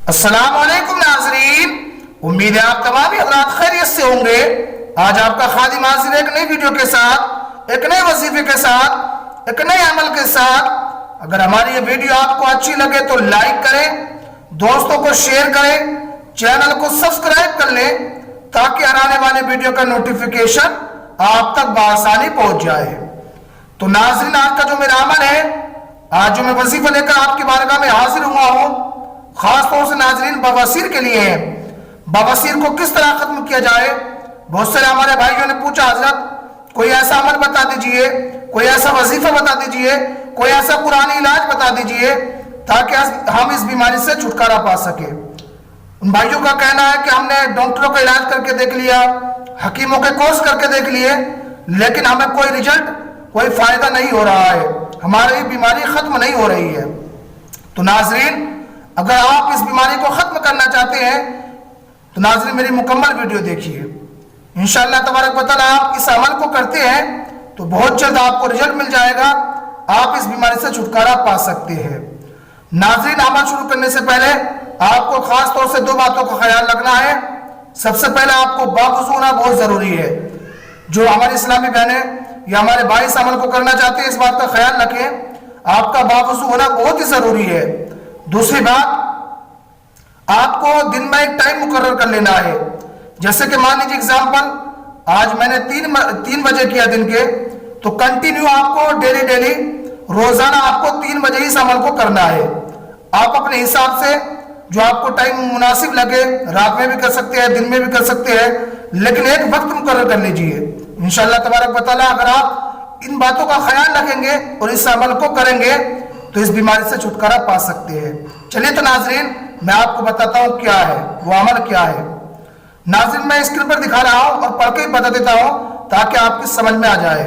अस्सलाम वालेकुम नाज़रीन, उम्मीद है आप तमाम हज़रात खैरियत से होंगे। आज आपका खादिम हाजिर एक नई वीडियो के साथ, एक नए वजीफे के साथ, एक नए अमल के साथ। अगर हमारी ये वीडियो आपको अच्छी लगे तो लाइक करें, दोस्तों को शेयर करें, चैनल को सब्सक्राइब कर लें ताकि आने वाले वीडियो का नोटिफिकेशन आप तक बआसानी पहुंच जाए। तो नाज़रीन, आज का जो मेरा अमल है, आज जो मैं वजीफा लेकर आपकी बारगाह में हाजिर हुआ हूँ, खास तौर से नाज़रीन बवासीर के लिए है। बवासीर को किस तरह खत्म किया जाए। बहुत सारे हमारे भाइयों ने पूछा, हजरत कोई ऐसा अमल बता दीजिए, कोई ऐसा वजीफा बता दीजिए, कोई ऐसा पुरानी इलाज बता दीजिए ताकि हम इस बीमारी से छुटकारा पा सके। उन भाइयों का कहना है कि हमने डॉक्टरों का इलाज करके देख लिया, हकीमों के कोर्स करके देख लिए, लेकिन हमें कोई रिजल्ट, कोई फायदा नहीं हो रहा है, हमारी बीमारी खत्म नहीं हो रही है। तो नाज़रीन, अगर आप इस बीमारी को खत्म करना चाहते हैं तो नाज़रीन मेरी मुकम्मल वीडियो देखिए। इंशाअल्लाह तबारक व तआला आप इस अमल को करते हैं तो बहुत जल्द आपको रिजल्ट मिल जाएगा, आप इस बीमारी से छुटकारा पा सकते हैं। नाज़रीन, अमल शुरू करने से पहले आपको खास तौर से दो बातों का ख्याल रखना है। सबसे पहले आपको बावुज़ू होना बहुत ज़रूरी है। जो हमारी इस्लामी बहनें या हमारे भाई इस अमल को करना चाहते हैं, इस बात का ख्याल रखें, आपका बावुज़ू होना बहुत ही ज़रूरी है। दूसरी बात, आपको दिन में एक टाइम मुकर्रर कर लेना है। जैसे कि मान लीजिए एग्जाम्पल, आज मैंने 3 बजे किया दिन के, तो कंटिन्यू आपको डेली रोजाना आपको 3 बजे इस अमल को करना है। आप अपने हिसाब से जो आपको टाइम मुनासिब लगे, रात में भी कर सकते हैं, दिन में भी कर सकते हैं, लेकिन एक वक्त मुकर्रर कर लीजिए। इंशाअल्लाह तबारक व तआला अगर आप इन बातों का ख्याल रखेंगे और इस अमल को करेंगे तो इस बीमारी से छुटकारा पा सकते हैं। चलिए तो नाज़रीन, मैं आपको बताता हूं क्या है वो अमल, क्या है। नाज़रीन, मैं स्क्रीन पर दिखा रहा हूं और पढ़ के बता देता हूं ताकि आपकी समझ में आ जाए।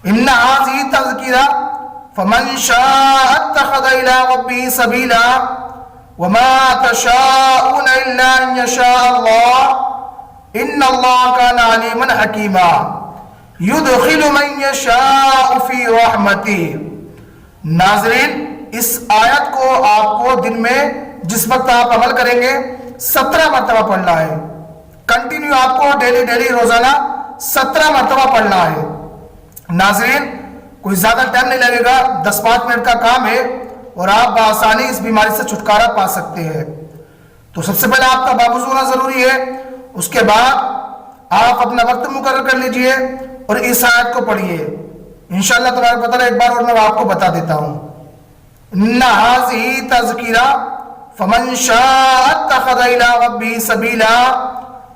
इन्ना हाज़ी तज़किरा फमन शाअ इत्तखज़ इला रब्बिही सबीला वमा तशाऊना इल्ला अन यशा अल्लाह इन्नल्लाह काना अलीमन हकीमा युदखिलु मन यशाअ फी रहमतिही। नाज़रीन, इस आयत को आपको दिन में जिस वक्त आप अमल करेंगे 17 मरतबा पढ़ना है। कंटिन्यू आपको डेली रोजाना 17 मरतबा पढ़ना है। नाज़रीन, कोई ज्यादा टाइम नहीं लगेगा, 10-5 मिनट का काम है और आप बआसानी इस बीमारी से छुटकारा पा सकते हैं। तो सबसे पहले आपका बावुज़ू होना जरूरी है। उसके बाद आप अपना वक्त मुकर्रर कर लीजिए और इस आयत को पढ़िए। इंशाअल्लाह तबारक व तआला एक बार और मैं आपको बता देता हूं। इन्ना हाज़िही तज़किरा फमन शाअ इत्तखज़ इला रब्बिही सबीला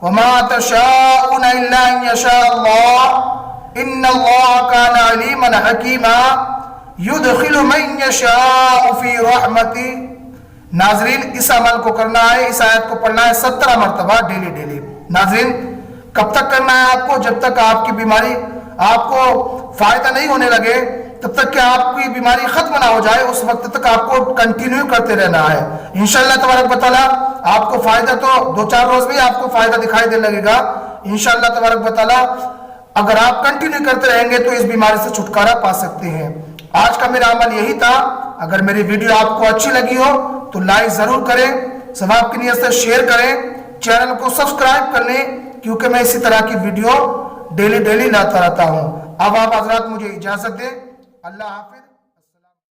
वमा तशाऊना इल्ला अन यशा अल्लाह इन्नल्लाह काना अलीमन हकीमा युदखिलु मन यशाअ फी रहमतिही। नाज़रीन, इस अमल को करना है, इस आयत को पढ़ना है 17 मरतबा डेली। नाज़रीन, कब तक करना है आपको? जब तक आपकी बीमारी आपको फायदा नहीं होने लगे, तब तक कि आपकी बीमारी खत्म ना हो जाए, उस वक्त तक आपको कंटिन्यू करते रहना है। इंशाअल्लाह तबारक व तआला आपको फायदा तो 2-4 रोज में आपको फायदा दिखाई देने लगेगा। इंशाअल्लाह तबारक व तआला अगर आप कंटिन्यू करते रहेंगे तो इस बीमारी से छुटकारा पा सकते हैं। आज का मेरा अमल यही था। अगर मेरी वीडियो आपको अच्छी लगी हो तो लाइक जरूर करें, सवाब की नियत से शेयर करें, चैनल को सब्सक्राइब कर लें, क्योंकि मैं इसी तरह की वीडियो डेली लाता रहता हूं। अब आप हजरात मुझे इजाजत दें। अल्लाह हाफिज।